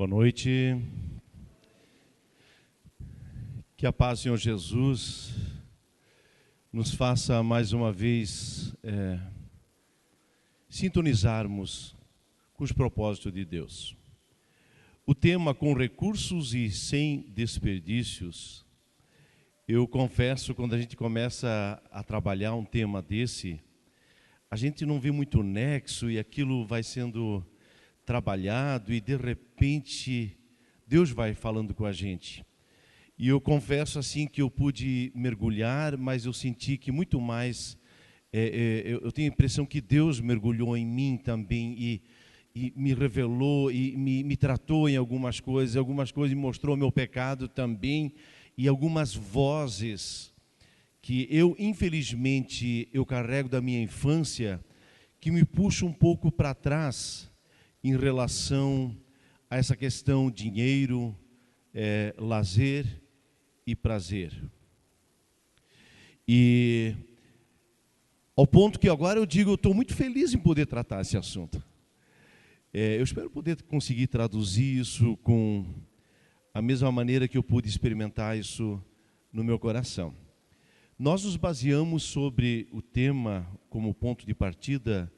Boa noite. Que a paz do Senhor Jesus nos faça mais uma vez sintonizarmos com os propósitos de Deus. O tema com recursos e sem desperdícios, eu confesso, quando a gente começa a trabalhar um tema desse, a gente não vê muito nexo e aquilo vai sendo trabalhado e de repente Deus vai falando com a gente. E eu confesso assim que eu pude mergulhar, mas eu senti que muito mais, eu tenho a impressão que Deus mergulhou em mim também e me revelou e me tratou em algumas coisas me mostrou meu pecado também e algumas vozes que eu, infelizmente, eu carrego da minha infância, que me puxam um pouco para trás em relação a essa questão dinheiro, lazer e prazer. E ao ponto que agora eu digo, eu estou muito feliz em poder tratar esse assunto. Eu espero poder conseguir traduzir isso com a mesma maneira que eu pude experimentar isso no meu coração. Nós nos baseamos sobre o tema como ponto de partida,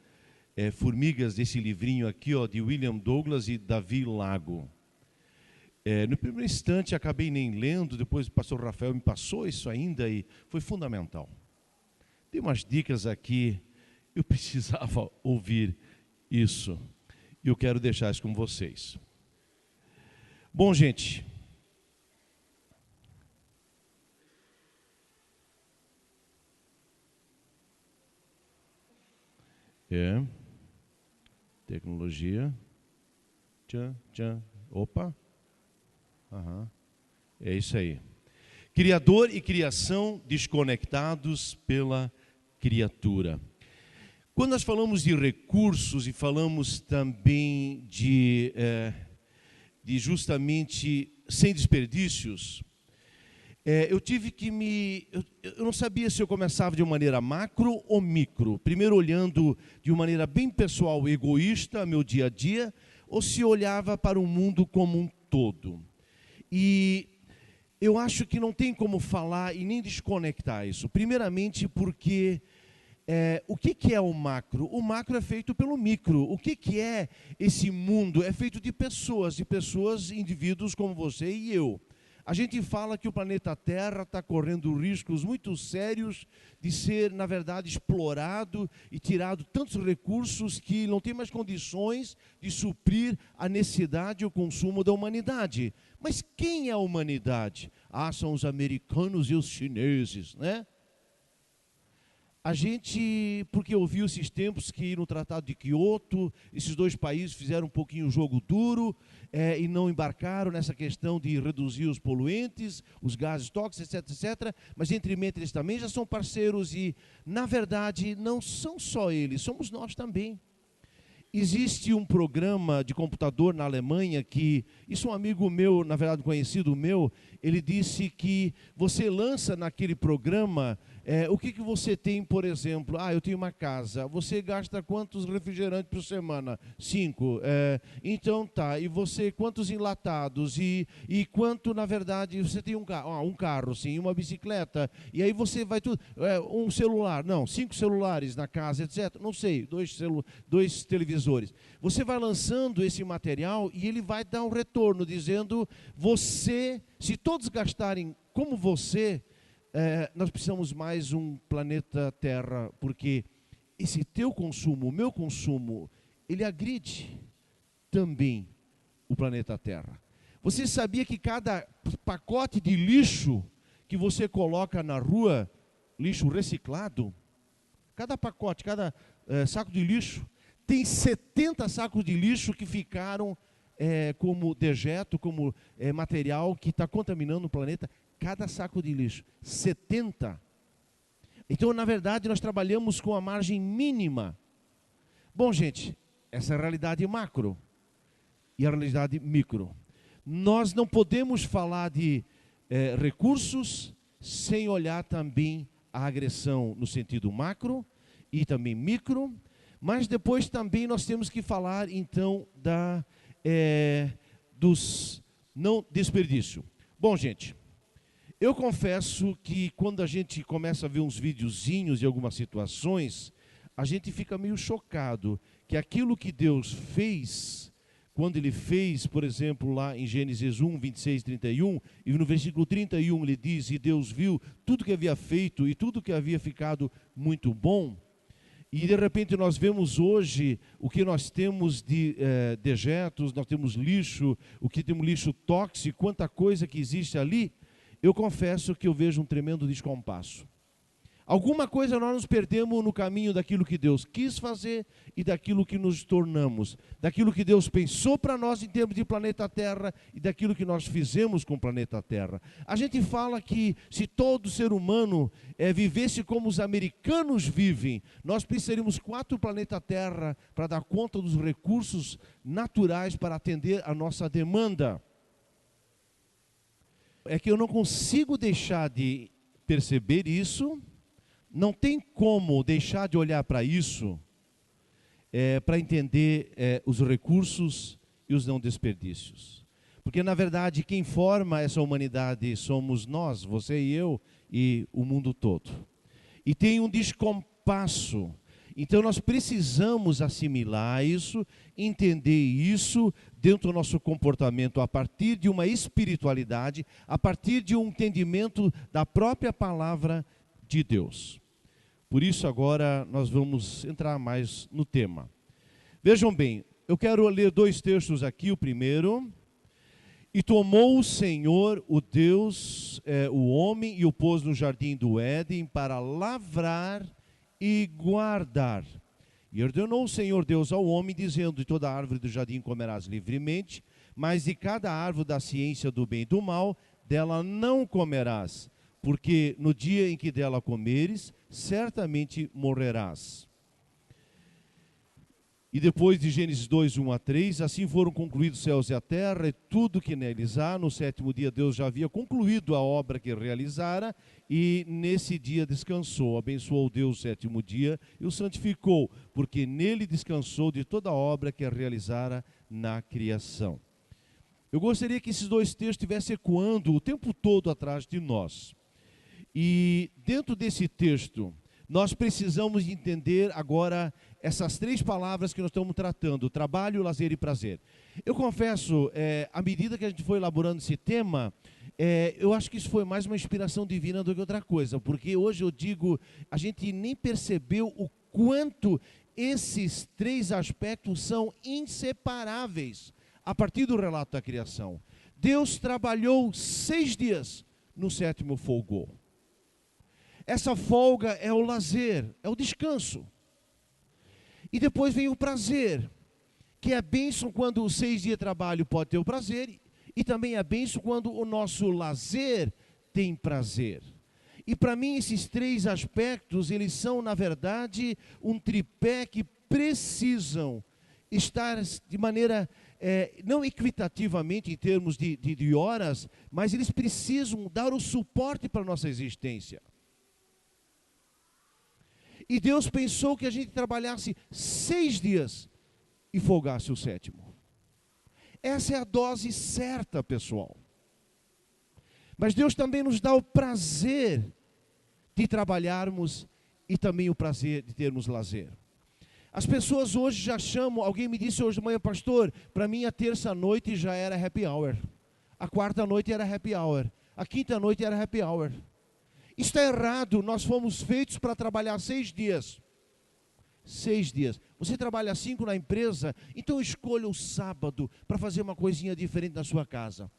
Formigas, desse livrinho aqui, ó, de William Douglas e Davi Lago. No primeiro instante acabei nem lendo, depois o pastor Rafael me passou isso ainda e foi fundamental. Tem umas dicas aqui, eu precisava ouvir isso e eu quero deixar isso com vocês. Bom, gente, tecnologia, opa, é isso aí. Criador e criação desconectados pela criatura. Quando nós falamos de recursos e falamos também de justamente sem desperdícios, eu tive que eu não sabia se eu começava de uma maneira macro ou micro. Primeiro olhando de uma maneira bem pessoal, egoísta, meu dia a dia, ou se olhava para o mundo como um todo. E eu acho que não tem como falar e nem desconectar isso. Primeiramente porque o que é o macro? O macro é feito pelo micro. O que é esse mundo? É feito de pessoas, indivíduos como você e eu. A gente fala que o planeta Terra está correndo riscos muito sérios de ser, na verdade, explorado e tirado tantos recursos que não tem mais condições de suprir a necessidade e o consumo da humanidade. Mas quem é a humanidade? São os americanos e os chineses, né? A gente, porque ouviu esses tempos que no Tratado de Kyoto, esses dois países fizeram um pouquinho o jogo duro e não embarcaram nessa questão de reduzir os poluentes, os gases tóxicos, etc, etc. Mas entre eles também já são parceiros e, na verdade, não são só eles, somos nós também. Existe um programa de computador na Alemanha que, isso um amigo meu, na verdade um conhecido meu, ele disse que você lança naquele programa, o que você tem, por exemplo, eu tenho uma casa, você gasta quantos refrigerantes por semana? 5. Então tá, e você quantos enlatados? E quanto, na verdade, você tem um carro, sim, uma bicicleta, e aí você vai tudo, um celular, não, 5 celulares na casa, etc. Não sei, 2 televisores. Você vai lançando esse material e ele vai dar um retorno, dizendo, se todos gastarem como você, nós precisamos mais um planeta Terra, porque esse teu consumo, o meu consumo, ele agride também o planeta Terra. Você sabia que cada pacote de lixo que você coloca na rua, lixo reciclado, cada pacote, cada saco de lixo, tem 70 sacos de lixo que ficaram como dejeto, como material que está contaminando o planeta. Cada saco de lixo, 70. Então, na verdade, nós trabalhamos com a margem mínima. Bom, gente, essa é a realidade macro e a realidade micro. Nós não podemos falar de recursos sem olhar também a agressão no sentido macro e também micro, mas depois também nós temos que falar, então, dos não desperdício. Bom, gente, eu confesso que quando a gente começa a ver uns videozinhos de algumas situações, a gente fica meio chocado que aquilo que Deus fez, quando Ele fez, por exemplo, lá em Gênesis 1, 26, 31, e no versículo 31 Ele diz, e Deus viu tudo que havia feito e tudo que havia ficado muito bom. E de repente nós vemos hoje o que nós temos de dejetos, nós temos lixo, o que temos lixo tóxico, quanta coisa que existe ali. Eu confesso que eu vejo um tremendo descompasso. Alguma coisa nós nos perdemos no caminho daquilo que Deus quis fazer e daquilo que nos tornamos, daquilo que Deus pensou para nós em termos de planeta Terra e daquilo que nós fizemos com o planeta Terra. A gente fala que se todo ser humano vivesse como os americanos vivem, nós precisaríamos 4 planetas Terra para dar conta dos recursos naturais para atender a nossa demanda. É que eu não consigo deixar de perceber isso. Não tem como deixar de olhar para isso para entender os recursos e os não desperdícios. Porque, na verdade, quem forma essa humanidade somos nós, você e eu, e o mundo todo. E tem um descompasso. Então, nós precisamos assimilar isso, entender isso dentro do nosso comportamento, a partir de uma espiritualidade, a partir de um entendimento da própria palavra de Deus. Por isso agora nós vamos entrar mais no tema. Vejam bem, eu quero ler 2 textos aqui, o primeiro. E tomou o Senhor, o Deus, o homem, e o pôs no jardim do Éden para lavrar e guardar. E ordenou o Senhor Deus ao homem, dizendo, de toda árvore do jardim comerás livremente, mas de cada árvore da ciência do bem e do mal, dela não comerás, porque no dia em que dela comeres, certamente morrerás. E depois de Gênesis 2, 1 a 3, assim foram concluídos os céus e a terra, e tudo que neles há. No 7º dia Deus já havia concluído a obra que realizara, e nesse dia descansou. Abençoou Deus o 7º dia e o santificou, porque nele descansou de toda a obra que realizara na criação. Eu gostaria que esses 2 textos estivessem ecoando o tempo todo atrás de nós. E dentro desse texto, nós precisamos entender agora essas 3 palavras que nós estamos tratando: trabalho, lazer e prazer. Eu confesso, à medida que a gente foi elaborando esse tema, eu acho que isso foi mais uma inspiração divina do que outra coisa, porque hoje eu digo, a gente nem percebeu o quanto esses 3 aspectos são inseparáveis a partir do relato da criação. Deus trabalhou 6 dias, no 7º folgou. Essa folga é o lazer, é o descanso. E depois vem o prazer, que é a bênção quando os 6 dias de trabalho pode ter o prazer, e também é a bênção quando o nosso lazer tem prazer. E para mim esses 3 aspectos, eles são na verdade um tripé que precisam estar de maneira, não equitativamente em termos de horas, mas eles precisam dar o suporte para a nossa existência. E Deus pensou que a gente trabalhasse 6 dias e folgasse o 7º. Essa é a dose certa, pessoal. Mas Deus também nos dá o prazer de trabalharmos e também o prazer de termos lazer. As pessoas hoje já chamam, alguém me disse hoje de manhã, pastor, para mim a terça-noite já era happy hour. A quarta-noite era happy hour. A quinta-noite era happy hour. Isso está errado, nós fomos feitos para trabalhar 6 dias. 6 dias. Você trabalha 5 na empresa, então escolha o sábado para fazer uma coisinha diferente na sua casa.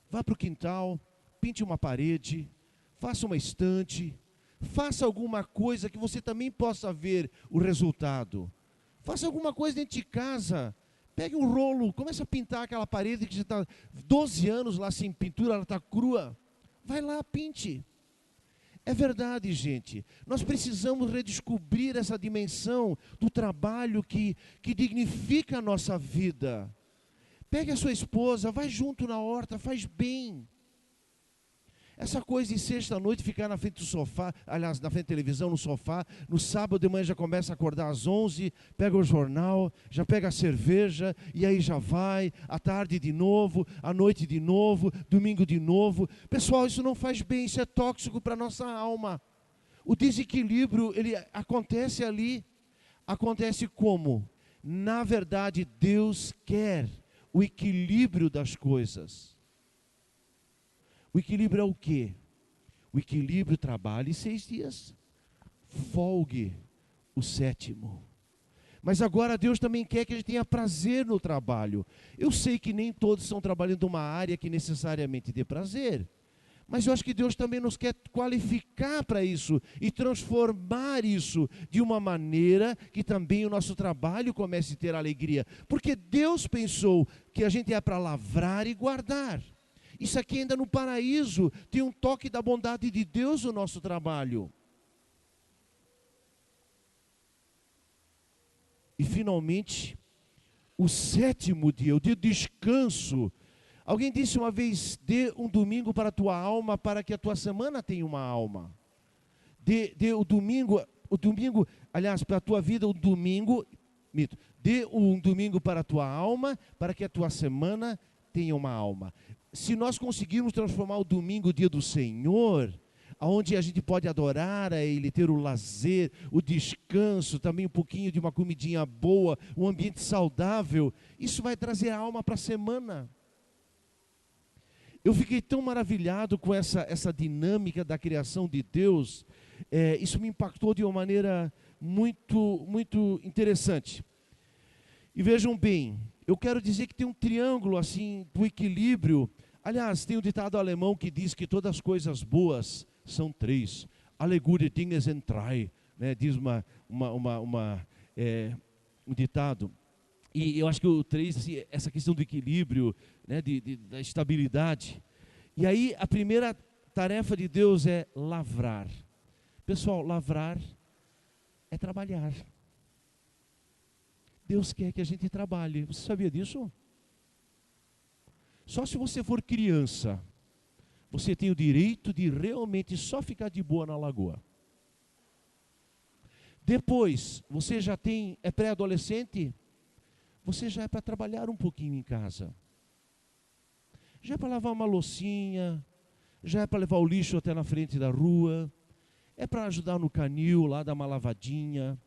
Vá para o quintal, pinte uma parede, faça uma estante, faça alguma coisa que você também possa ver o resultado. Faça alguma coisa dentro de casa. Pegue um rolo, comece a pintar aquela parede que já está 12 anos lá sem pintura, ela está crua. Vai lá, pinte. É verdade, gente. Nós precisamos redescobrir essa dimensão do trabalho que dignifica a nossa vida. Pegue a sua esposa, vai junto na horta, faz bem. Essa coisa de sexta-noite ficar na frente do sofá, aliás, na frente da televisão, no sofá, no sábado de manhã já começa a acordar às 11, pega o jornal, já pega a cerveja, e aí já vai, à tarde de novo, à noite de novo, domingo de novo. Pessoal, isso não faz bem, isso é tóxico para a nossa alma. O desequilíbrio, ele acontece ali. Acontece como? Na verdade, Deus quer o equilíbrio das coisas. O equilíbrio é o quê? O equilíbrio trabalhe 6 dias, folgue o 7º. Mas agora Deus também quer que a gente tenha prazer no trabalho. Eu sei que nem todos estão trabalhando uma área que necessariamente dê prazer. Mas eu acho que Deus também nos quer qualificar para isso e transformar isso de uma maneira que também o nosso trabalho comece a ter alegria. Porque Deus pensou que a gente é para lavrar e guardar. Isso aqui ainda no paraíso tem um toque da bondade de Deus no nosso trabalho. E finalmente, o 7º dia, o dia de descanso. Alguém disse uma vez, dê um domingo para a tua alma, para que a tua semana tenha uma alma. Dê o domingo, aliás, para a tua vida, o domingo, mito, dê um domingo para a tua alma, para que a tua semana tenha uma alma. Se nós conseguirmos transformar o domingo, o dia do Senhor, onde a gente pode adorar a Ele, ter o lazer, o descanso, também um pouquinho de uma comidinha boa, um ambiente saudável, isso vai trazer a alma para a semana. Eu fiquei tão maravilhado com essa dinâmica da criação de Deus, isso me impactou de uma maneira muito, muito interessante. E vejam bem, eu quero dizer que tem um triângulo assim do equilíbrio. Aliás, tem um ditado alemão que diz que todas as coisas boas são 3. Alle gute Dinge sind 3, né? Diz um ditado. E eu acho que o 3, assim, essa questão do equilíbrio, né, da estabilidade. E aí a primeira tarefa de Deus é lavrar. Pessoal, lavrar é trabalhar. Deus quer que a gente trabalhe. Você sabia disso? Só se você for criança, você tem o direito de realmente só ficar de boa na lagoa. Depois, você já é pré-adolescente, você já é para trabalhar um pouquinho em casa. Já é para lavar uma loucinha, já é para levar o lixo até na frente da rua, é para ajudar no canil lá, dar uma lavadinha,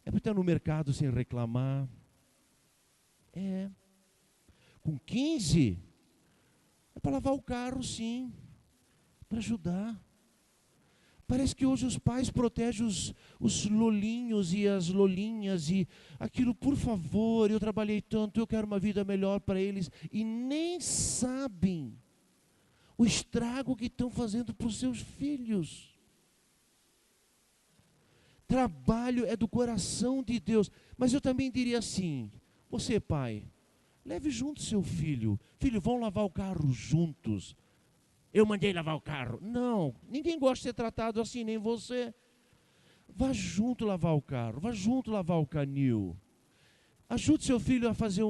é para estar no mercado sem reclamar. Com 15, é para lavar o carro, sim, para ajudar. Parece que hoje os pais protegem os lolinhos e as lolinhas e aquilo, por favor, eu trabalhei tanto, eu quero uma vida melhor para eles, e nem sabem o estrago que estão fazendo para os seus filhos. Trabalho é do coração de Deus. Mas eu também diria assim, você pai, leve junto seu filho. Filho, vão lavar o carro juntos. Eu mandei lavar o carro. Não, ninguém gosta de ser tratado assim, nem você. Vá junto lavar o carro, vá junto lavar o canil. Ajude seu filho a fazer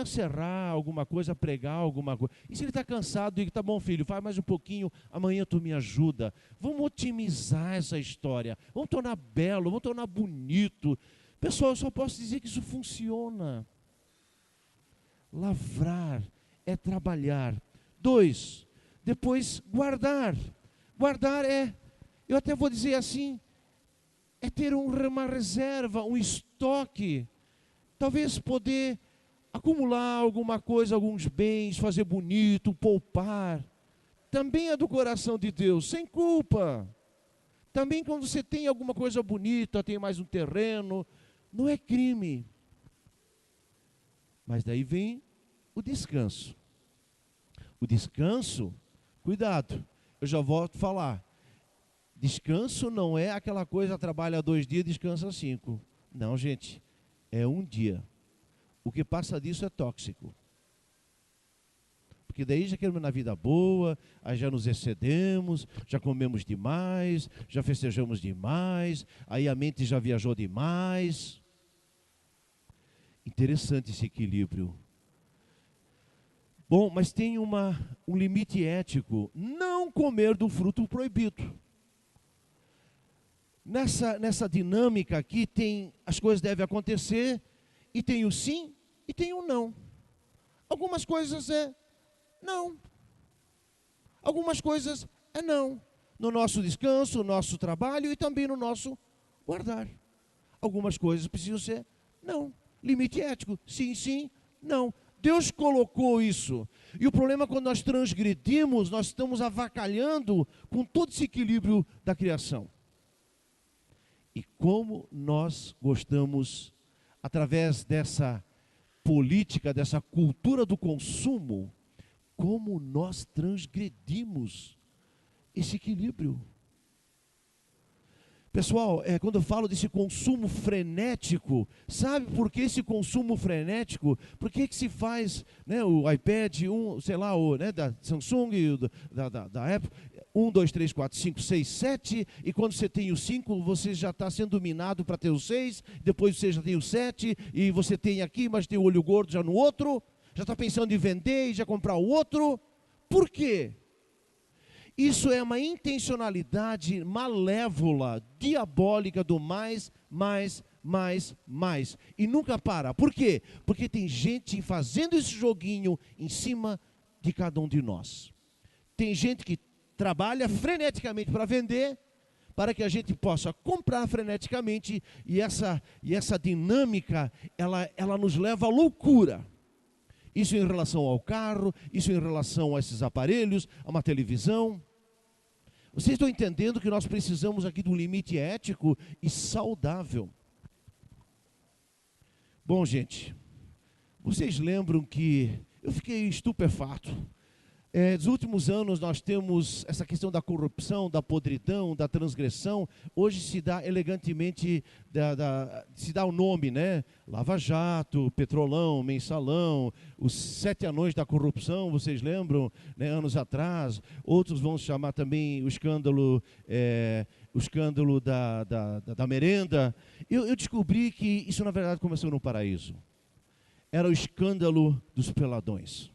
serrar alguma coisa, pregar alguma coisa. E se ele está cansado, diga, tá bom filho, faz mais um pouquinho, amanhã tu me ajuda. Vamos otimizar essa história, vamos tornar belo, vamos tornar bonito. Pessoal, eu só posso dizer que isso funciona. Lavrar é trabalhar. 2, depois guardar. Guardar eu até vou dizer assim, é ter uma reserva, um estoque. Talvez poder acumular alguma coisa, alguns bens, fazer bonito, poupar. Também é do coração de Deus, sem culpa. Também quando você tem alguma coisa bonita, tem mais um terreno, não é crime. Mas daí vem o descanso. O descanso, cuidado, eu já volto a falar. Descanso não é aquela coisa, trabalha 2 dias, descansa 5. Não, gente, é 1 dia. O que passa disso é tóxico. Porque daí já queremos na vida boa, aí já nos excedemos, já comemos demais, já festejamos demais, aí a mente já viajou demais. Interessante esse equilíbrio. Bom, mas tem um limite ético: não comer do fruto proibido. Nessa dinâmica aqui, as coisas devem acontecer, e tem o sim e tem o não. Algumas coisas é não. Algumas coisas é não. No nosso descanso, no nosso trabalho e também no nosso guardar. Algumas coisas precisam ser não. Limite ético, sim, sim, não. Deus colocou isso. E o problema é quando nós transgredimos, nós estamos avacalhando com todo esse equilíbrio da criação. E como nós gostamos, através dessa política, dessa cultura do consumo, como nós transgredimos esse equilíbrio. Pessoal, quando eu falo desse consumo frenético, sabe por que esse consumo frenético? Por que se faz, né, o iPad, sei lá, da Samsung, da Apple, 1, 2, 3, 4, 5, 6, 7, e quando você tem o 5, você já está sendo dominado para ter o 6, depois você já tem o 7, e você tem aqui, mas tem o olho gordo já no outro, já está pensando em vender e já comprar o outro. Por quê? Isso é uma intencionalidade malévola, diabólica do mais. E nunca para. Por quê? Porque tem gente fazendo esse joguinho em cima de cada um de nós. Tem gente que trabalha freneticamente para vender, para que a gente possa comprar freneticamente, e essa dinâmica, ela nos leva à loucura. Isso em relação ao carro, isso em relação a esses aparelhos, a uma televisão. Vocês estão entendendo que nós precisamos aqui de um limite ético e saudável. Bom, gente, vocês lembram que eu fiquei estupefato. Nos últimos anos nós temos essa questão da corrupção, da podridão, da transgressão. Hoje se dá elegantemente, se dá o nome, né? Lava Jato, Petrolão, Mensalão, os 7 anões da corrupção, vocês lembram, né? Anos atrás. Outros vão chamar também o escândalo da merenda. Eu descobri que isso na verdade começou no paraíso. Era o escândalo dos peladões.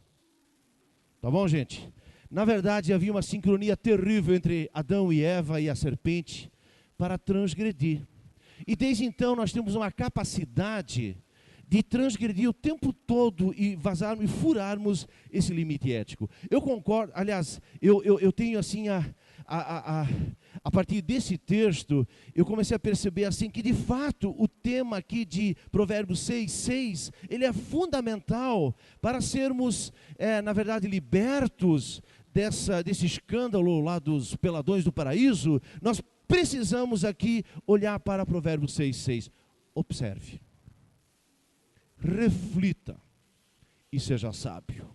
Tá bom, gente? Na verdade, havia uma sincronia terrível entre Adão e Eva e a serpente para transgredir. E desde então nós temos uma capacidade de transgredir o tempo todo e vazarmos e furarmos esse limite ético. Eu concordo, aliás, eu tenho assim a partir desse texto, eu comecei a perceber assim que de fato o tema aqui de Provérbios 6:6, ele é fundamental para sermos, na verdade, libertos desse escândalo lá dos peladões do paraíso. Nós precisamos aqui olhar para Provérbios 6:6. Observe, reflita e seja sábio.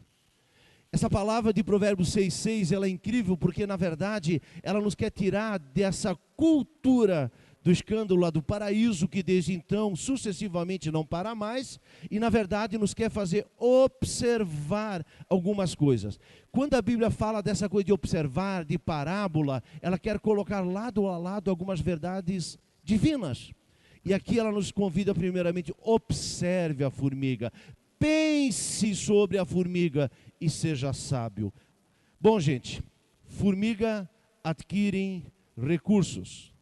Essa palavra de Provérbios 6:6, ela é incrível porque, na verdade, ela nos quer tirar dessa cultura do escândalo lá do paraíso, que desde então, sucessivamente, não para mais, e, na verdade, nos quer fazer observar algumas coisas. Quando a Bíblia fala dessa coisa de observar, de parábola, ela quer colocar lado a lado algumas verdades divinas. E aqui ela nos convida, primeiramente, observe a formiga. Pense sobre a formiga e seja sábio. Bom, gente, formiga adquirem recursos.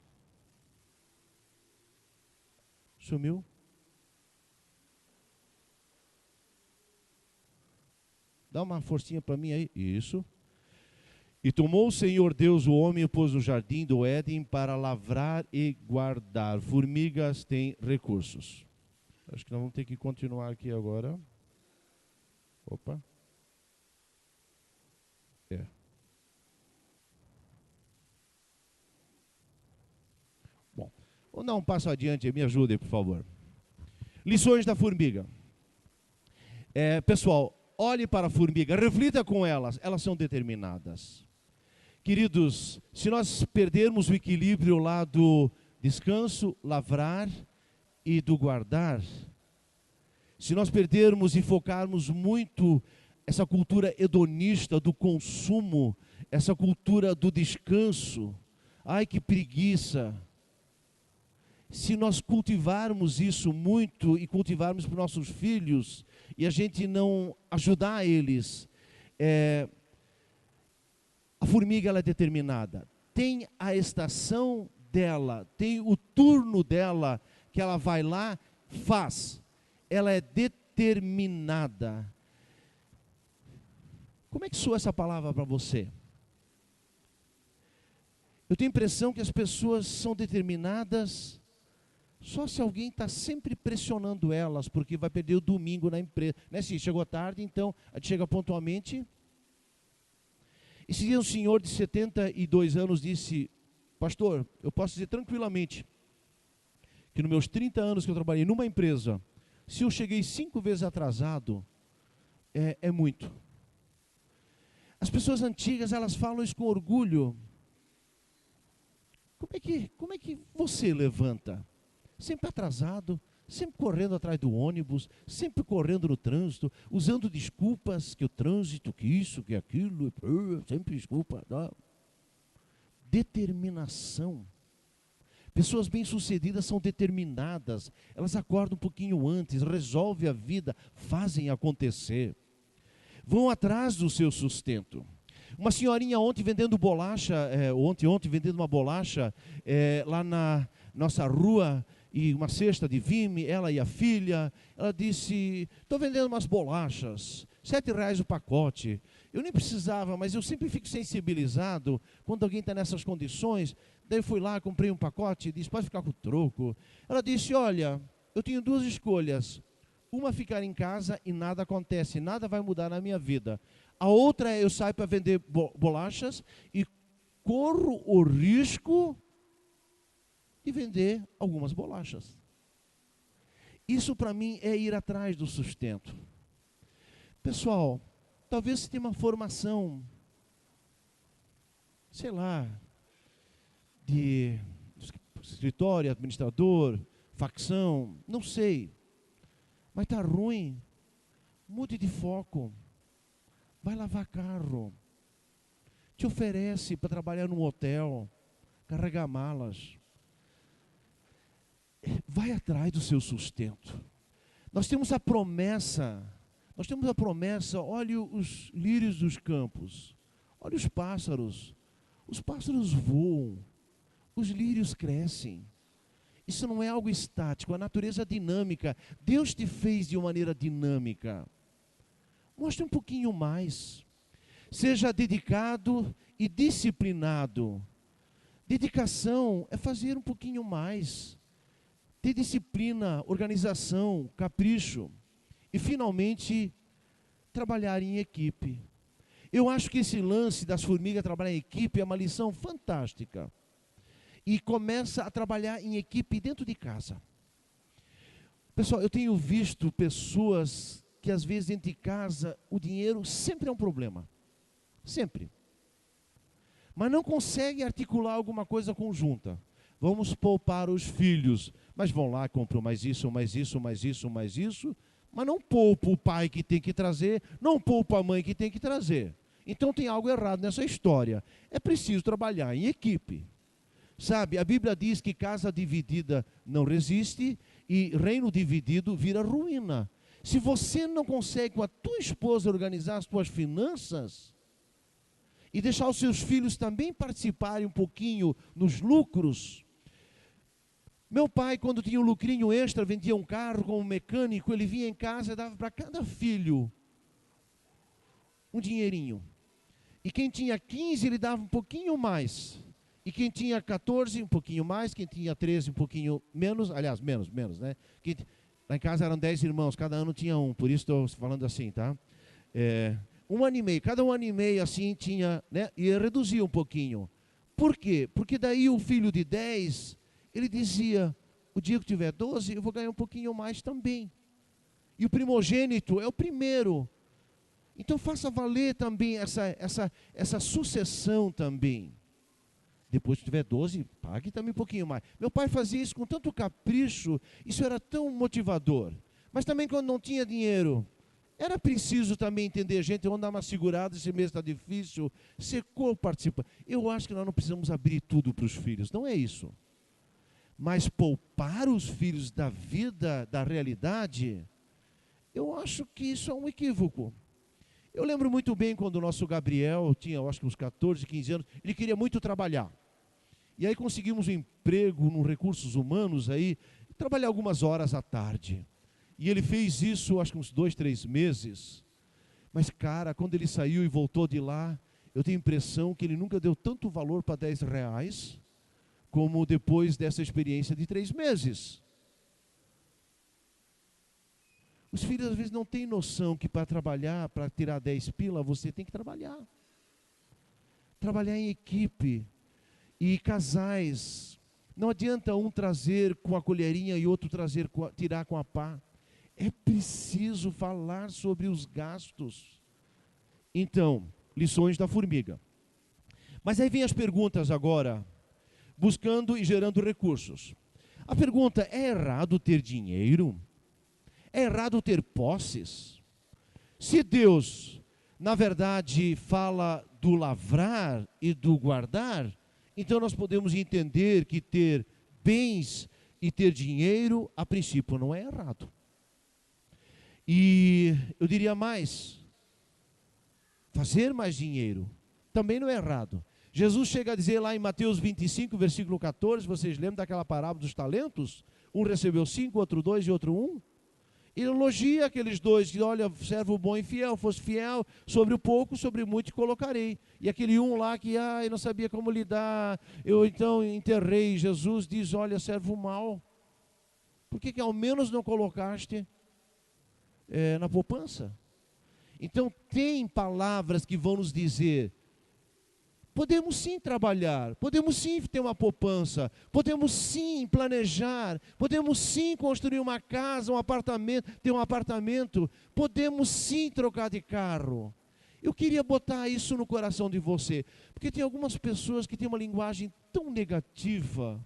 Sumiu? Dá uma forcinha para mim aí. Isso. E tomou o Senhor Deus o homem e o pôs no jardim do Éden para lavrar e guardar. Formigas têm recursos. Acho que nós vamos ter que continuar aqui agora. Opa. Bom, vamos dar um passo adiante. Me ajudem, por favor. Lições da formiga. Pessoal, olhe para a formiga, reflita com elas. Elas são determinadas. Queridos, se nós perdermos o equilíbrio lá do descanso, lavrar e do guardar, se nós perdermos e focarmos muito essa cultura hedonista do consumo, essa cultura do descanso, ai que preguiça, se nós cultivarmos isso muito e cultivarmos para os nossos filhos, e a gente não ajudar eles, A formiga ela é determinada. Tem a estação dela, tem o turno dela, que ela vai lá, faz. Ela é determinada. Como é que soa essa palavra para você? Eu tenho a impressão que as pessoas são determinadas só se alguém está sempre pressionando elas, porque vai perder o domingo na empresa. Né? Se chegou tarde, então a gente chega pontualmente. Esse dia um senhor de 72 anos disse: pastor, eu posso dizer tranquilamente que nos meus 30 anos que eu trabalhei numa empresa, se eu cheguei 5 vezes atrasado, é muito. As pessoas antigas, elas falam isso com orgulho. Como é que você levanta? Sempre atrasado, sempre correndo atrás do ônibus, sempre correndo no trânsito, usando desculpas, que o trânsito, que isso, que aquilo, sempre desculpa. Não. Determinação. Pessoas bem-sucedidas são determinadas, elas acordam um pouquinho antes, resolvem a vida, fazem acontecer. Vão atrás do seu sustento. Uma senhorinha ontem vendendo bolacha, ontem vendendo uma bolacha lá na nossa rua, e uma cesta de vime, ela e a filha, ela disse: estou vendendo umas bolachas, R$7 o pacote. Eu nem precisava, mas eu sempre fico sensibilizado quando alguém está nessas condições. Daí eu fui lá, comprei um pacote e disse: pode ficar com o troco. Ela disse: olha, eu tenho 2 escolhas. Uma, ficar em casa e nada acontece, nada vai mudar na minha vida. A outra é eu saio para vender bolachas e corro o risco de vender algumas bolachas. Isso para mim é ir atrás do sustento. Pessoal, talvez você tenha uma formação, sei lá, de escritório, administrador, facção, não sei. Mas está ruim, mude de foco. Vai lavar carro. Te oferece para trabalhar num hotel, carregar malas. Vai atrás do seu sustento. Nós temos a promessa, olhe os lírios dos campos, olhe os pássaros voam, os lírios crescem. Isso não é algo estático, a natureza é dinâmica. Deus te fez de uma maneira dinâmica. Mostre um pouquinho mais. Seja dedicado e disciplinado. Dedicação é fazer um pouquinho mais. Ter disciplina, organização, capricho. E, finalmente, trabalhar em equipe. Eu acho que esse lance das formigas trabalhar em equipe é uma lição fantástica. E começa a trabalhar em equipe dentro de casa. Pessoal, eu tenho visto pessoas que às vezes dentro de casa o dinheiro sempre é um problema. Sempre. Mas não consegue articular alguma coisa conjunta. Vamos poupar os filhos. Mas vão lá, compram mais isso, mais isso, mais isso, mais isso. Mas não poupa o pai que tem que trazer, não poupa a mãe que tem que trazer. Então tem algo errado nessa história. É preciso trabalhar em equipe. Sabe, a Bíblia diz que casa dividida não resiste e reino dividido vira ruína. Se você não consegue com a tua esposa organizar as tuas finanças e deixar os seus filhos também participarem um pouquinho nos lucros. Meu pai, quando tinha um lucrinho extra, vendia um carro como mecânico, ele vinha em casa e dava para cada filho um dinheirinho. E quem tinha 15, ele dava um pouquinho mais. E quem tinha 14, um pouquinho mais. Quem tinha 13, um pouquinho menos. Aliás, menos, né? Lá em casa eram 10 irmãos, cada ano tinha um. Por isso estou falando assim, tá? 1 ano e meio. Cada 1 ano e meio assim tinha, né? E reduzia um pouquinho. Por quê? Porque daí o filho de 10, ele dizia: o dia que tiver 12, eu vou ganhar um pouquinho mais também. E o primogênito é o primeiro. Então faça valer também essa sucessão também. Depois que tiver 12, pague também um pouquinho mais. Meu pai fazia isso com tanto capricho, isso era tão motivador. Mas também quando não tinha dinheiro, era preciso também entender, gente, vamos dar uma segurada, esse mês está difícil, ser co-participa. Eu acho que nós não precisamos abrir tudo para os filhos, não é isso. Mas poupar os filhos da vida, da realidade, eu acho que isso é um equívoco. Eu lembro muito bem quando o nosso Gabriel tinha, eu acho que uns 14, 15 anos, ele queria muito trabalhar. E aí conseguimos um emprego no Recursos Humanos aí, trabalhar algumas horas à tarde. E ele fez isso, acho que uns 2, 3 meses. Mas, cara, quando ele saiu e voltou de lá, eu tenho a impressão que ele nunca deu tanto valor para R$ 10 como depois dessa experiência de 3 meses. Os filhos às vezes não têm noção que para trabalhar, para tirar 10 pila, você tem que trabalhar. Trabalhar em equipe. E casais. Não adianta um trazer com a colherinha e outro tirar com a pá. É preciso falar sobre os gastos. Então, lições da formiga. Mas aí vem as perguntas agora, buscando e gerando recursos. A pergunta: é errado ter dinheiro? É errado ter posses? Se Deus, na verdade, fala do lavrar e do guardar, então nós podemos entender que ter bens e ter dinheiro, a princípio, não é errado. E eu diria mais, fazer mais dinheiro também não é errado. Jesus chega a dizer lá em Mateus 25, versículo 14, vocês lembram daquela parábola dos talentos? Um recebeu 5, outro 2 e outro 1. Ele elogia aqueles dois, que olha, servo bom e fiel, fosse fiel, sobre o pouco, sobre o muito te colocarei. E aquele um lá que, eu não sabia como lidar, eu então enterrei. Jesus diz, olha, servo mau, por que ao menos não colocaste na poupança? Então tem palavras que vão nos dizer, podemos sim trabalhar, podemos sim ter uma poupança, podemos sim planejar, podemos sim construir uma casa, um apartamento, ter um apartamento, podemos sim trocar de carro. Eu queria botar isso no coração de você, porque tem algumas pessoas que têm uma linguagem tão negativa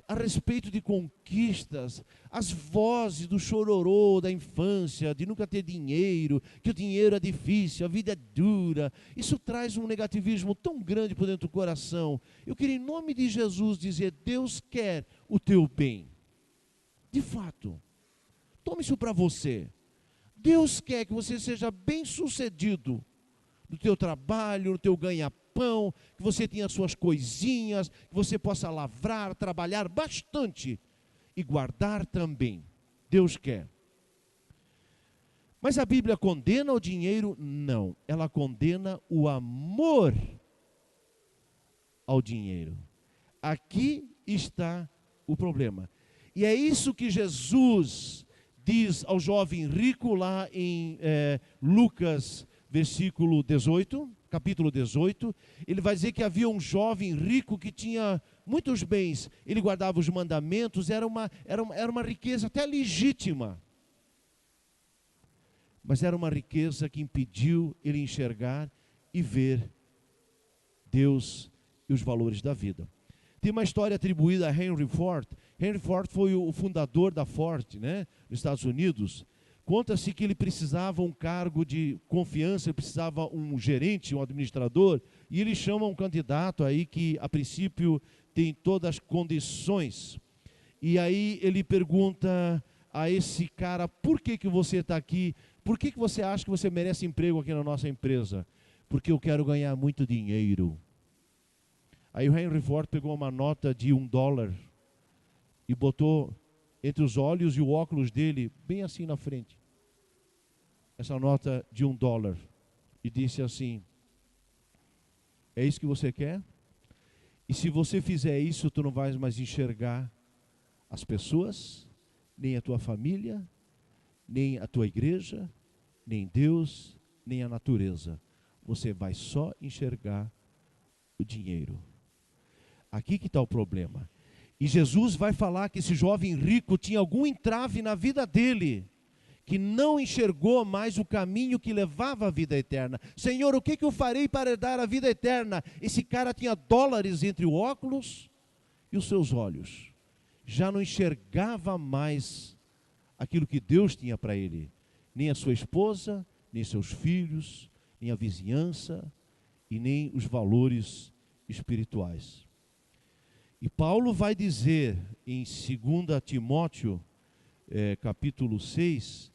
a respeito de conquistas, as vozes do chororô da infância, de nunca ter dinheiro, que o dinheiro é difícil, a vida é dura. Isso traz um negativismo tão grande por dentro do coração. Eu queria, em nome de Jesus, dizer, Deus quer o teu bem. De fato, tome isso para você. Deus quer que você seja bem-sucedido no teu trabalho, no teu ganha-pão, que você tenha as suas coisinhas, que você possa lavrar, trabalhar bastante e guardar também. Deus quer. Mas a Bíblia condena o dinheiro? Não. Ela condena o amor ao dinheiro. Aqui está o problema. E é isso que Jesus diz ao jovem rico lá em Lucas versículo 18, capítulo 18, ele vai dizer que havia um jovem rico que tinha muitos bens, ele guardava os mandamentos, era uma riqueza até legítima, mas era uma riqueza que impediu ele enxergar e ver Deus e os valores da vida. Tem uma história atribuída a Henry Ford. Henry Ford foi o fundador da Ford, né, nos Estados Unidos. Conta-se que ele precisava um cargo de confiança, ele precisava um gerente, um administrador, e ele chama um candidato aí que, a princípio, tem todas as condições. E aí ele pergunta a esse cara, por que você está aqui? Por que você acha que você merece emprego aqui na nossa empresa? Porque eu quero ganhar muito dinheiro. Aí o Henry Ford pegou uma nota de $1 e botou entre os olhos e o óculos dele, bem assim na frente, essa nota de $1, e disse assim, é isso que você quer? E se você fizer isso, tu não vais mais enxergar as pessoas, nem a tua família, nem a tua igreja, nem Deus, nem a natureza. Você vai só enxergar o dinheiro. Aqui que está o problema. E Jesus vai falar que esse jovem rico tinha algum entrave na vida dele, que não enxergou mais o caminho que levava à vida eterna. Senhor, o que eu farei para herdar a vida eterna? Esse cara tinha dólares entre o óculos e os seus olhos. Já não enxergava mais aquilo que Deus tinha para ele. Nem a sua esposa, nem seus filhos, nem a vizinhança e nem os valores espirituais. E Paulo vai dizer em 2 Timóteo, capítulo 6,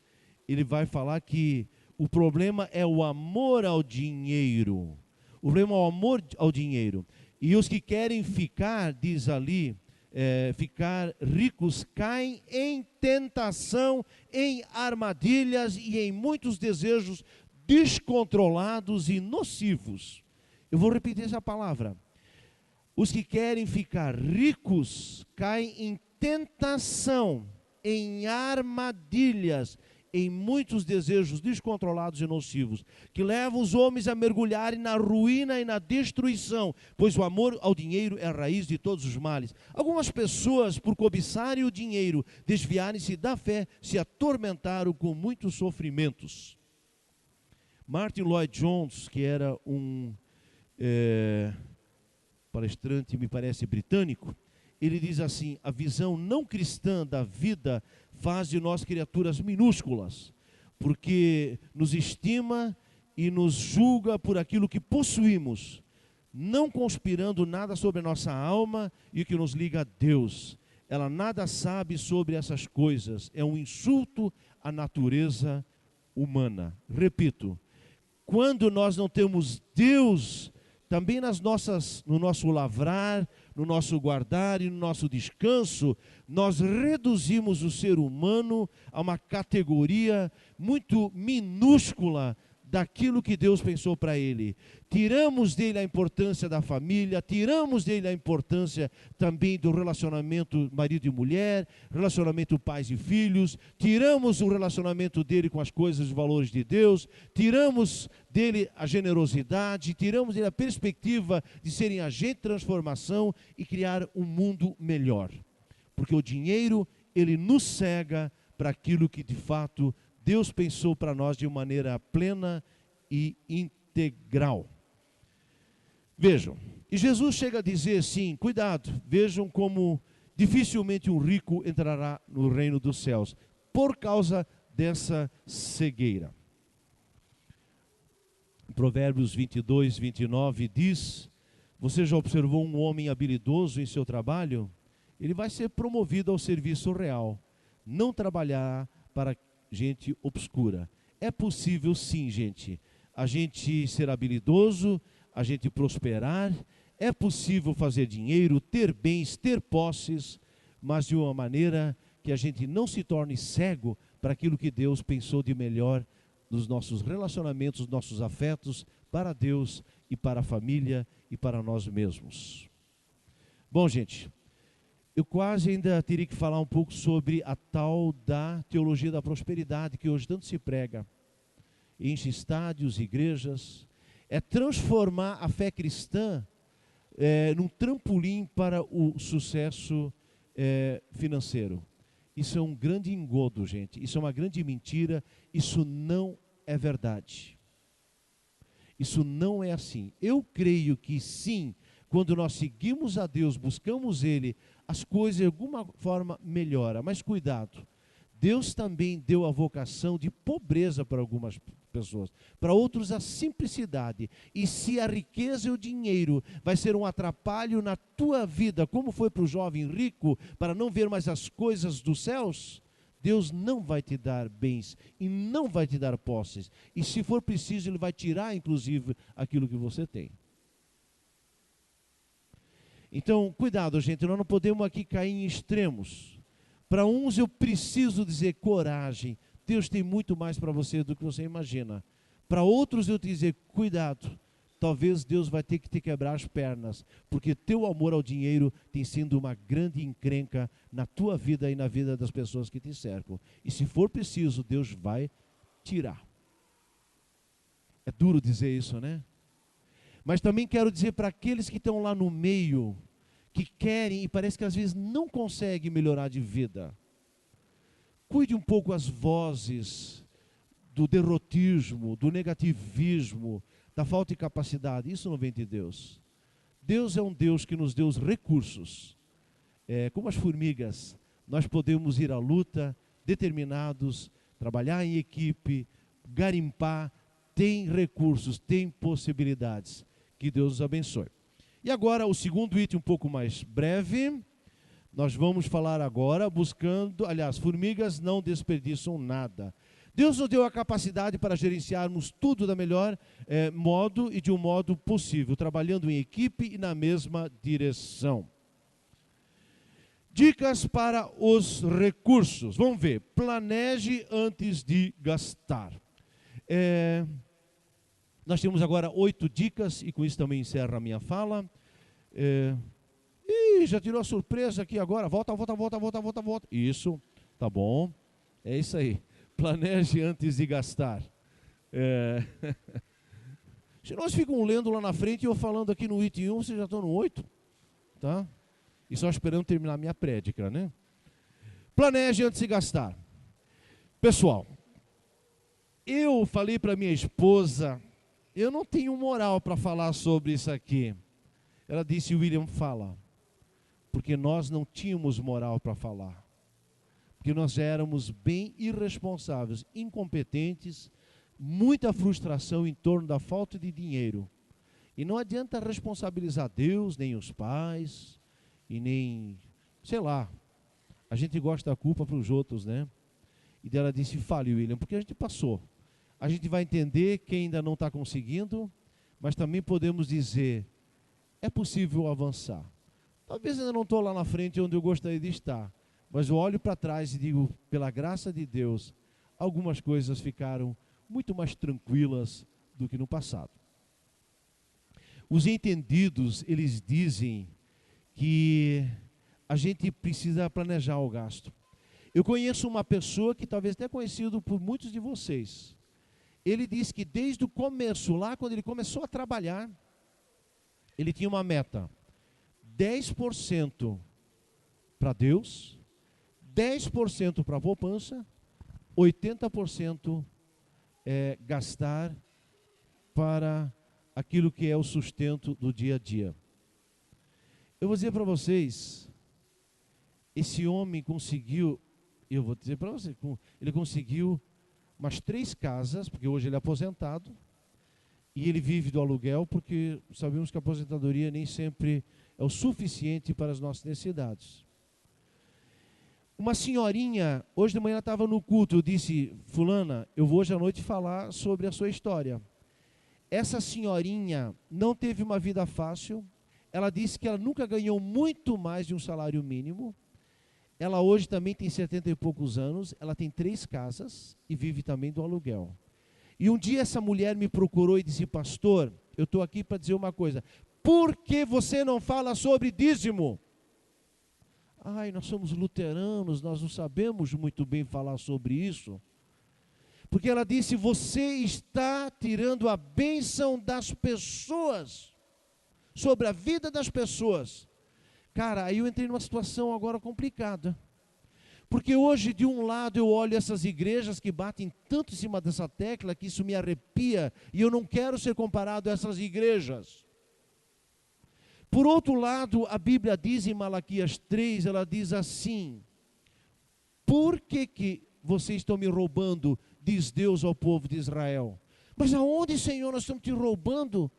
ele vai falar que O problema é o amor ao dinheiro. O problema é o amor ao dinheiro. E os que querem ficar, diz ali, ficar ricos, caem em tentação, em armadilhas e em muitos desejos descontrolados e nocivos. Eu vou repetir essa palavra. Os que querem ficar ricos caem em tentação, em armadilhas, em muitos desejos descontrolados e nocivos, que levam os homens a mergulharem na ruína e na destruição, pois o amor ao dinheiro é a raiz de todos os males. Algumas pessoas, por cobiçarem o dinheiro, desviarem-se da fé, se atormentaram com muitos sofrimentos. Martin Lloyd Jones, que era um palestrante, me parece, britânico, ele diz assim: a visão não cristã da vida faz de nós criaturas minúsculas, porque nos estima e nos julga por aquilo que possuímos, não conspirando nada sobre a nossa alma e o que nos liga a Deus. Ela nada sabe sobre essas coisas, é um insulto à natureza humana. Repito, quando nós não temos Deus, também no nosso lavrar, no nosso guardar e no nosso descanso, nós reduzimos o ser humano a uma categoria muito minúscula daquilo que Deus pensou para ele. Tiramos dele a importância da família, tiramos dele a importância também do relacionamento marido e mulher, relacionamento pais e filhos, tiramos o relacionamento dele com as coisas e valores de Deus, tiramos dele a generosidade, tiramos dele a perspectiva de serem agente de transformação e criar um mundo melhor. Porque o dinheiro, ele nos cega para aquilo que de fato Deus pensou para nós de maneira plena e integral. Vejam, e Jesus chega a dizer assim, cuidado, vejam como dificilmente um rico entrará no reino dos céus, por causa dessa cegueira. Provérbios 22, 29 diz: você já observou um homem habilidoso em seu trabalho? Ele vai ser promovido ao serviço real, não trabalhará para gente obscura. É possível sim, gente, a gente ser habilidoso, a gente prosperar, é possível fazer dinheiro, ter bens, ter posses, mas de uma maneira que a gente não se torne cego para aquilo que Deus pensou de melhor nos nossos relacionamentos, nos nossos afetos, para Deus e para a família e para nós mesmos. Bom, gente, eu quase ainda teria que falar um pouco sobre a tal da teologia da prosperidade, que hoje tanto se prega. Enche estádios, igrejas. É transformar a fé cristã num trampolim para o sucesso financeiro. Isso é um grande engodo, gente. Isso é uma grande mentira. Isso não é verdade. Isso não é assim. Eu creio que sim, quando nós seguimos a Deus, buscamos Ele, as coisas de alguma forma melhoram. Mas cuidado, Deus também deu a vocação de pobreza para algumas pessoas, para outros a simplicidade. E se a riqueza e o dinheiro vai ser um atrapalho na tua vida, como foi para o jovem rico, para não ver mais as coisas dos céus, Deus não vai te dar bens e não vai te dar posses. E se for preciso, Ele vai tirar inclusive aquilo que você tem. Então, cuidado, gente, nós não podemos aqui cair em extremos. Para uns eu preciso dizer coragem, Deus tem muito mais para você do que você imagina. Para outros eu te dizer, cuidado, talvez Deus vai ter que te quebrar as pernas, porque teu amor ao dinheiro tem sido uma grande encrenca na tua vida e na vida das pessoas que te cercam. E se for preciso, Deus vai tirar. É duro dizer isso, né? Mas também quero dizer para aqueles que estão lá no meio, que querem e parece que às vezes não conseguem melhorar de vida. Cuide um pouco as vozes do derrotismo, do negativismo, da falta de capacidade. Isso não vem de Deus. Deus é um Deus que nos deu os recursos. Como as formigas, nós podemos ir à luta, determinados, trabalhar em equipe, garimpar, tem recursos, tem possibilidades. Que Deus os abençoe. E agora o segundo item um pouco mais breve. Nós vamos falar agora buscando, aliás, formigas não desperdiçam nada. Deus nos deu a capacidade para gerenciarmos tudo da melhor modo e de um modo possível, trabalhando em equipe e na mesma direção. Dicas para os recursos. Vamos ver. Planeje antes de gastar. Nós temos agora 8 dicas e com isso também encerro a minha fala. Já tirou a surpresa aqui agora. Volta. Isso, tá bom. É isso aí. Planeje antes de gastar. Se nós ficamos lendo lá na frente e eu falando aqui no item 1, vocês já estão no 8? Tá? E só esperando terminar a minha prédica, né? Planeje antes de gastar. Pessoal, eu falei para minha esposa, eu não tenho moral para falar sobre isso aqui. Ela disse, William, fala. Porque nós não tínhamos moral para falar. Porque nós éramos bem irresponsáveis, incompetentes, muita frustração em torno da falta de dinheiro. E não adianta responsabilizar Deus, nem os pais, e nem, sei lá, a gente gosta da culpa para os outros, né? E dela disse, fale, William, porque a gente passou. A gente vai entender quem ainda não está conseguindo, mas também podemos dizer, é possível avançar. Talvez ainda não estou lá na frente onde eu gostaria de estar, mas eu olho para trás e digo, pela graça de Deus, algumas coisas ficaram muito mais tranquilas do que no passado. Os entendidos, eles dizem que a gente precisa planejar o gasto. Eu conheço uma pessoa que talvez tenha conhecido por muitos de vocês. Ele disse que desde o começo, lá quando ele começou a trabalhar, ele tinha uma meta, 10% para Deus, 10% para a poupança, 80% gastar para aquilo que é o sustento do dia a dia. Eu vou dizer para vocês, esse homem conseguiu, eu vou dizer para vocês, ele conseguiu umas 3 casas, porque hoje ele é aposentado, e ele vive do aluguel, porque sabemos que a aposentadoria nem sempre é o suficiente para as nossas necessidades. Uma senhorinha, hoje de manhã ela estava no culto, eu disse, fulana, eu vou hoje à noite falar sobre a sua história. Essa senhorinha não teve uma vida fácil, ela disse que ela nunca ganhou muito mais de um salário mínimo, ela hoje também tem 70 e poucos anos, ela tem 3 casas e vive também do aluguel. E um dia essa mulher me procurou e disse, pastor, eu estou aqui para dizer uma coisa, por que você não fala sobre dízimo? Ai, nós somos luteranos, nós não sabemos muito bem falar sobre isso. Porque ela disse, você está tirando a bênção das pessoas, sobre a vida das pessoas. Cara, aí eu entrei numa situação agora complicada. Porque hoje, de um lado, eu olho essas igrejas que batem tanto em cima dessa tecla, que isso me arrepia, e eu não quero ser comparado a essas igrejas. Por outro lado, a Bíblia diz em Malaquias 3, ela diz assim, por que vocês estão me roubando, diz Deus ao povo de Israel? Mas aonde, Senhor, nós estamos te roubando?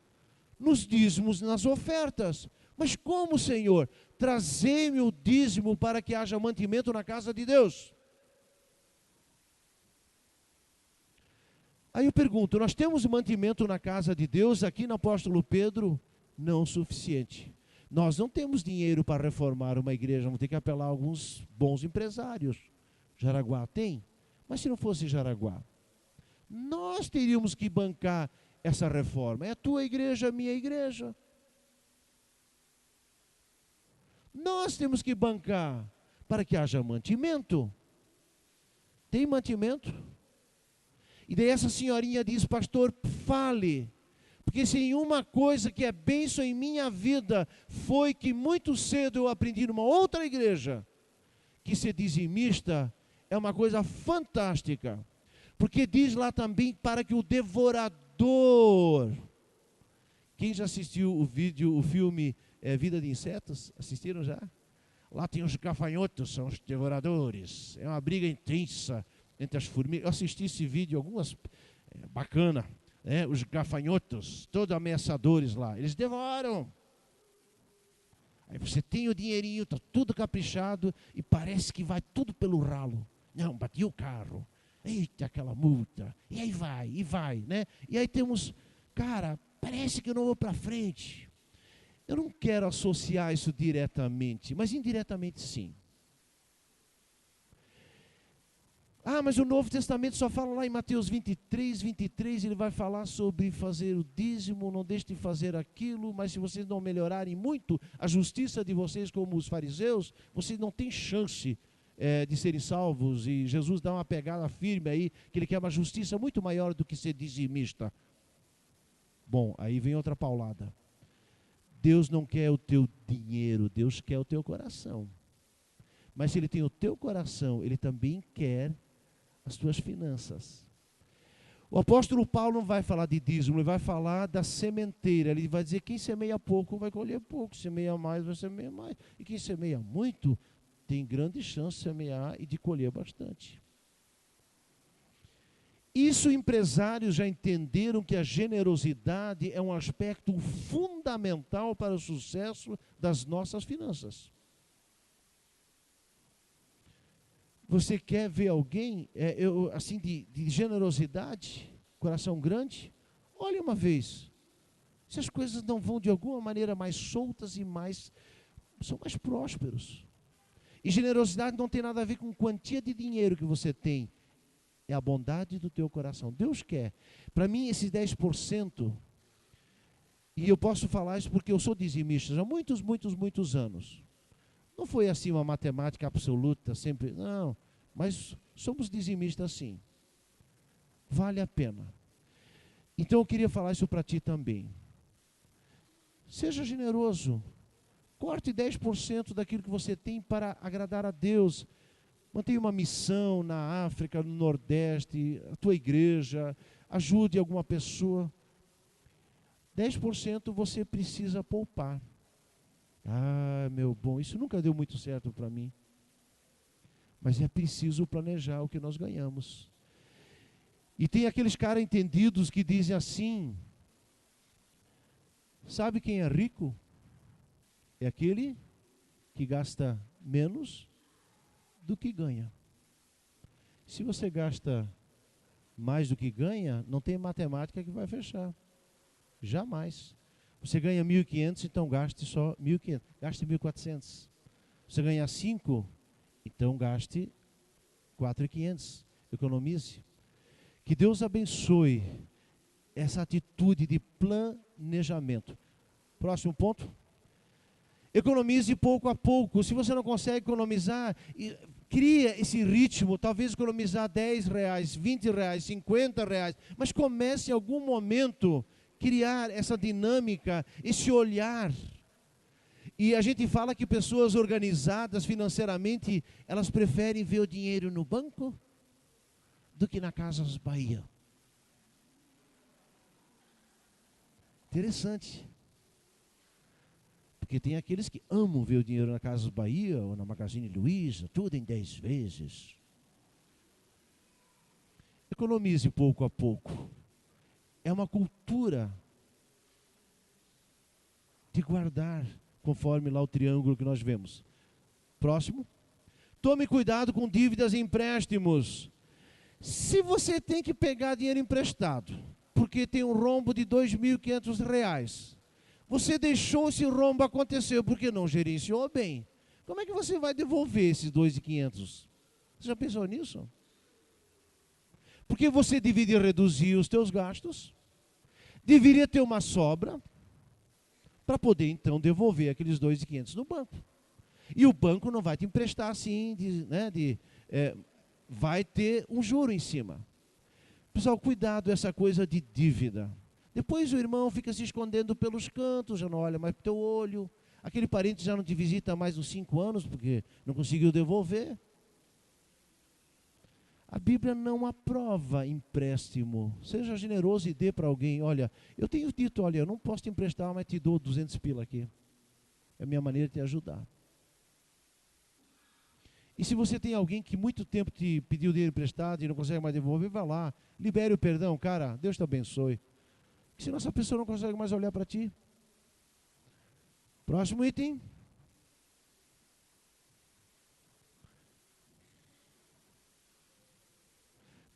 Nos dízimos, nas ofertas. Mas como, Senhor? Trazei-me o dízimo para que haja mantimento na casa de Deus. Aí eu pergunto, nós temos mantimento na casa de Deus aqui no apóstolo Pedro? Não o suficiente. Nós não temos dinheiro para reformar uma igreja, vamos ter que apelar a alguns bons empresários. Jaraguá tem? Mas se não fosse Jaraguá, nós teríamos que bancar essa reforma. É a tua igreja, a minha igreja. Nós temos que bancar para que haja mantimento. Tem mantimento? E daí essa senhorinha diz, pastor, fale. Porque se em uma coisa que é bênção em minha vida, foi que muito cedo eu aprendi numa outra igreja, que ser dizimista é uma coisa fantástica. Porque diz lá também para que o devorador... Quem já assistiu o filme Vida de Insetos? Assistiram já? Lá tem os gafanhotos, são os devoradores. É uma briga intensa entre as formigas. Eu assisti esse vídeo, algumas... bacana. Os gafanhotos, todos ameaçadores lá. Eles devoram. Aí você tem o dinheirinho, está tudo caprichado e parece que vai tudo pelo ralo. Não, bati o carro. Eita, aquela multa. E aí vai, né? E aí temos, cara, parece que eu não vou para frente. Eu não quero associar isso diretamente, mas indiretamente sim. Ah, mas o Novo Testamento só fala lá em Mateus 23, ele vai falar sobre fazer o dízimo, não deixe de fazer aquilo, mas se vocês não melhorarem muito a justiça de vocês como os fariseus, vocês não têm chance de serem salvos. E Jesus dá uma pegada firme aí, que ele quer uma justiça muito maior do que ser dizimista. Bom, aí vem outra paulada. Deus não quer o teu dinheiro, Deus quer o teu coração. Mas se ele tem o teu coração, ele também quer as tuas finanças. O apóstolo Paulo não vai falar de dízimo, ele vai falar da sementeira. Ele vai dizer: quem semeia pouco vai colher pouco, semeia mais vai semear mais. E quem semeia muito tem grande chance de semear e de colher bastante. Isso, empresários já entenderam que a generosidade é um aspecto fundamental para o sucesso das nossas finanças. Você quer ver alguém assim de generosidade, coração grande? Olha uma vez. Se as coisas não vão de alguma maneira mais soltas e são mais prósperos. E generosidade não tem nada a ver com quantia de dinheiro que você tem. É a bondade do teu coração. Deus quer. Para mim, esses 10%, e eu posso falar isso porque eu sou dizimista há muitos anos. Não foi assim uma matemática absoluta, sempre, não, mas somos dizimistas sim. Vale a pena. Então eu queria falar isso para ti também. Seja generoso. Corte 10% daquilo que você tem para agradar a Deus. Mantenha uma missão na África, no Nordeste, a tua igreja, ajude alguma pessoa. 10% você precisa poupar. Ah, meu bom, isso nunca deu muito certo para mim. Mas é preciso planejar o que nós ganhamos. E tem aqueles caras entendidos que dizem assim: sabe quem é rico? É aquele que gasta menos do que ganha. Se você gasta mais do que ganha, não tem matemática que vai fechar. Jamais. Você ganha 1.500, então gaste só 1.500. Gaste 1.400. Você ganha 5, então gaste 4.500. Economize. Que Deus abençoe essa atitude de planejamento. Próximo ponto. Economize pouco a pouco. Se você não consegue economizar, cria esse ritmo, talvez economizar R$10, R$20, R$50, mas comece em algum momento criar essa dinâmica, esse olhar. E a gente fala que pessoas organizadas financeiramente, elas preferem ver o dinheiro no banco do que na Casas Bahia. Interessante. Porque tem aqueles que amam ver o dinheiro na Casas Bahia ou na Magazine Luiza, tudo em 10 vezes. Economize pouco a pouco. É uma cultura de guardar, conforme lá o triângulo que nós vemos. Próximo. Tome cuidado com dívidas e empréstimos. Se você tem que pegar dinheiro emprestado, porque tem um rombo de R$2.500, você deixou esse rombo acontecer porque não gerenciou bem. Como é que você vai devolver esses 2.500? Você já pensou nisso? Porque você deveria reduzir os teus gastos, deveria ter uma sobra, para poder então devolver aqueles 2.500 no banco. E o banco não vai te emprestar assim, vai ter um juro em cima. Pessoal, cuidado essa coisa de dívida. Depois o irmão fica se escondendo pelos cantos, já não olha mais para o teu olho. Aquele parente já não te visita há mais uns 5 anos, porque não conseguiu devolver. A Bíblia não aprova empréstimo. Seja generoso e dê para alguém. Olha, eu tenho dito, olha, eu não posso te emprestar, mas te dou 200 pila aqui. É a minha maneira de te ajudar. E se você tem alguém que muito tempo te pediu dinheiro emprestado e não consegue mais devolver, vai lá, libere o perdão, cara, Deus te abençoe. Senão essa pessoa não consegue mais olhar para ti. Próximo item.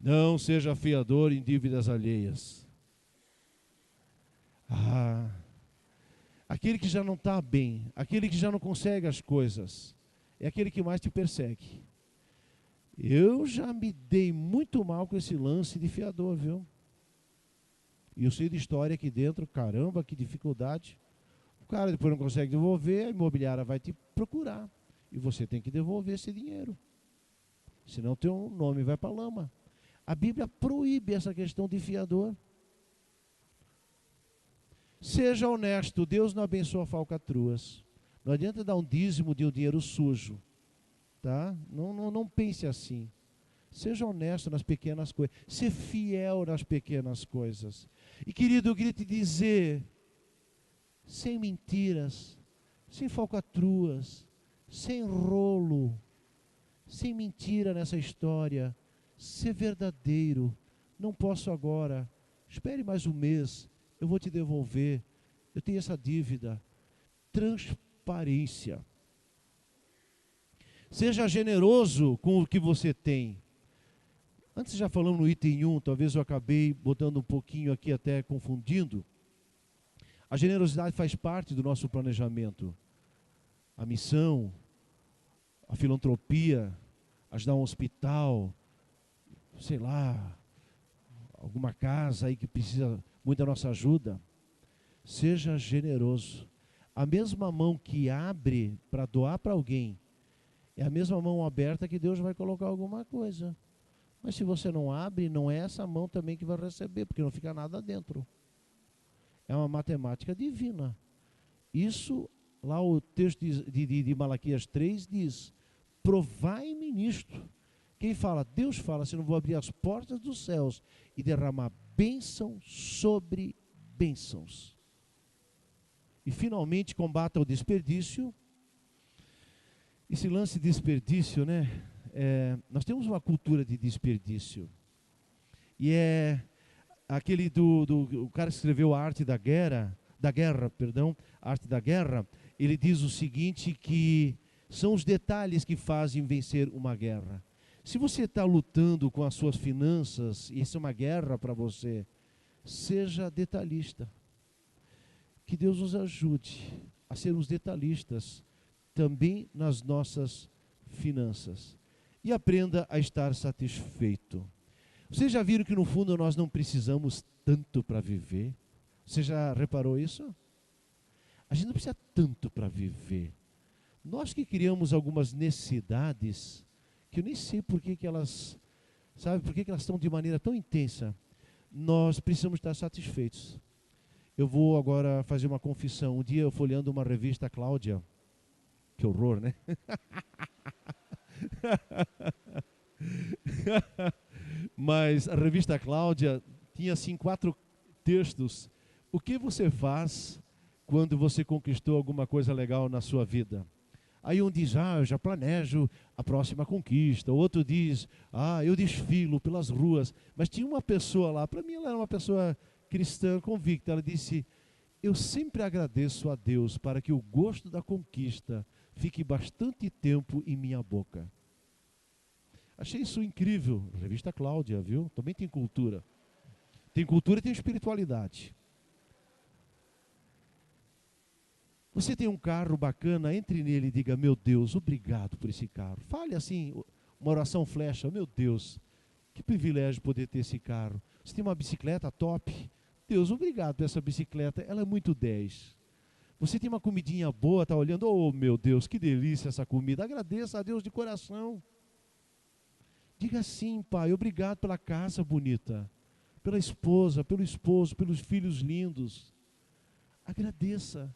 Não seja fiador em dívidas alheias. Aquele que já não está bem, aquele que já não consegue as coisas, é aquele que mais te persegue. Eu já me dei muito mal com esse lance de fiador, viu? E eu sei de história aqui dentro, caramba, que dificuldade. O cara depois não consegue devolver, a imobiliária vai te procurar. E você tem que devolver esse dinheiro. Senão teu nome vai para a lama. A Bíblia proíbe essa questão de fiador. Seja honesto, Deus não abençoa falcatruas. Não adianta dar um dízimo de um dinheiro sujo. Tá? Não pense assim. Seja honesto nas pequenas coisas. Ser fiel nas pequenas coisas. E querido, eu queria te dizer, sem mentiras, sem falcatruas, sem rolo, sem mentira nessa história, ser verdadeiro. Não posso agora, espere mais um mês, eu vou te devolver, eu tenho essa dívida. Transparência. Seja generoso com o que você tem. Antes já falamos no item 1, talvez eu acabei botando um pouquinho aqui até confundindo. A generosidade faz parte do nosso planejamento. A missão, a filantropia, ajudar um hospital, sei lá, alguma casa aí que precisa muito da nossa ajuda. Seja generoso. A mesma mão que abre para doar para alguém, é a mesma mão aberta que Deus vai colocar alguma coisa. Mas se você não abre, não é essa mão também que vai receber, porque não fica nada dentro. É uma matemática divina. Isso, lá o texto de Malaquias 3 diz, provai-me nisto. Quem fala? Deus fala, se não vou abrir as portas dos céus e derramar bênção sobre bênçãos. E finalmente combata o desperdício. Esse lance de desperdício, né? Nós temos uma cultura de desperdício. E é aquele o cara que escreveu A Arte da Guerra, A Arte da Guerra, ele diz o seguinte, que são os detalhes que fazem vencer uma guerra. Se você está lutando com as suas finanças, e isso é uma guerra para você, seja detalhista. Que Deus nos ajude a sermos detalhistas também nas nossas finanças. E aprenda a estar satisfeito. Vocês já viram que no fundo nós não precisamos tanto para viver? Você já reparou isso? A gente não precisa tanto para viver. Nós que criamos algumas necessidades, que eu nem sei por que elas, sabe, por que elas estão de maneira tão intensa. Nós precisamos estar satisfeitos. Eu vou agora fazer uma confissão. Um dia eu folheando uma revista Cláudia, que horror, né? Mas a revista Cláudia tinha assim 4 textos. O que você faz quando você conquistou alguma coisa legal na sua vida? Aí um diz, eu já planejo a próxima conquista. O outro diz, eu desfilo pelas ruas. Mas tinha uma pessoa lá, para mim ela era uma pessoa cristã convicta. Ela disse, eu sempre agradeço a Deus para que o gosto da conquista fique bastante tempo em minha boca. Achei isso incrível. Revista Cláudia, viu? Também tem cultura. Tem cultura e tem espiritualidade. Você tem um carro bacana, entre nele e diga, meu Deus, obrigado por esse carro. Fale assim, uma oração flecha, meu Deus, que privilégio poder ter esse carro. Você tem uma bicicleta top, Deus, obrigado por essa bicicleta, ela é muito 10. Você tem uma comidinha boa, está olhando, oh meu Deus, que delícia essa comida, agradeça a Deus de coração. Diga assim, pai, obrigado pela casa bonita, pela esposa, pelo esposo, pelos filhos lindos. Agradeça.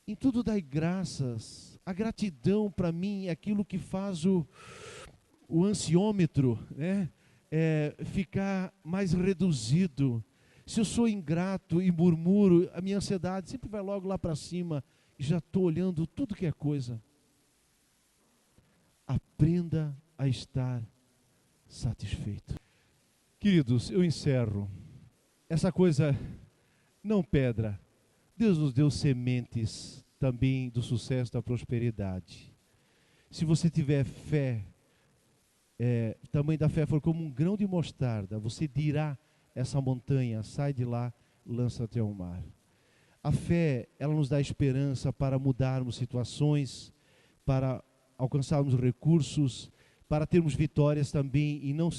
Em tudo dai graças. A gratidão para mim é aquilo que faz o ansiômetro, né? Ficar mais reduzido. Se eu sou ingrato e murmuro, a minha ansiedade sempre vai logo lá para cima e já estou olhando tudo que é coisa. Aprenda a estar satisfeito. Queridos, eu encerro. Essa coisa, não pedra. Deus nos deu sementes também do sucesso, da prosperidade. Se você tiver fé, o tamanho da fé for como um grão de mostarda, você dirá essa montanha, sai de lá, lança-te ao mar. A fé, ela nos dá esperança para mudarmos situações, para alcançarmos recursos, para termos vitórias também e não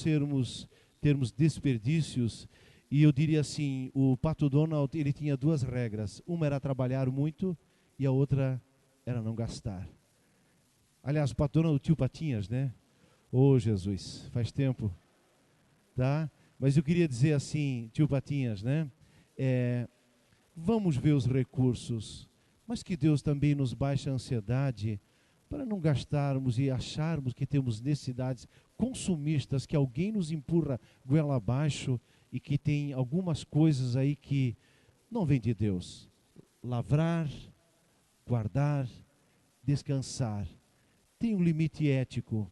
termos desperdícios. E eu diria assim, o Pato Donald, ele tinha duas regras. Uma era trabalhar muito e a outra era não gastar. Aliás, o Pato Donald, o tio Patinhas, né? Ô Jesus, faz tempo, tá? Mas eu queria dizer assim, tio Patinhas, né? Vamos ver os recursos, mas que Deus também nos baixe a ansiedade para não gastarmos e acharmos que temos necessidades consumistas, que alguém nos empurra goela abaixo e que tem algumas coisas aí que não vêm de Deus. Lavrar, guardar, descansar. Tem um limite ético.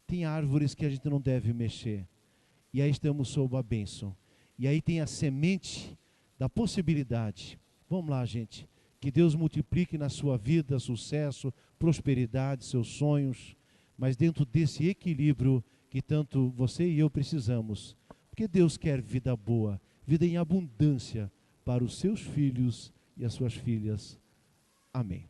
Tem árvores que a gente não deve mexer. E aí estamos sob a bênção. E aí tem a semente da possibilidade. Vamos lá, gente. Que Deus multiplique na sua vida sucesso, prosperidade, seus sonhos, mas dentro desse equilíbrio que tanto você e eu precisamos. Porque Deus quer vida boa, vida em abundância para os seus filhos e as suas filhas. Amém.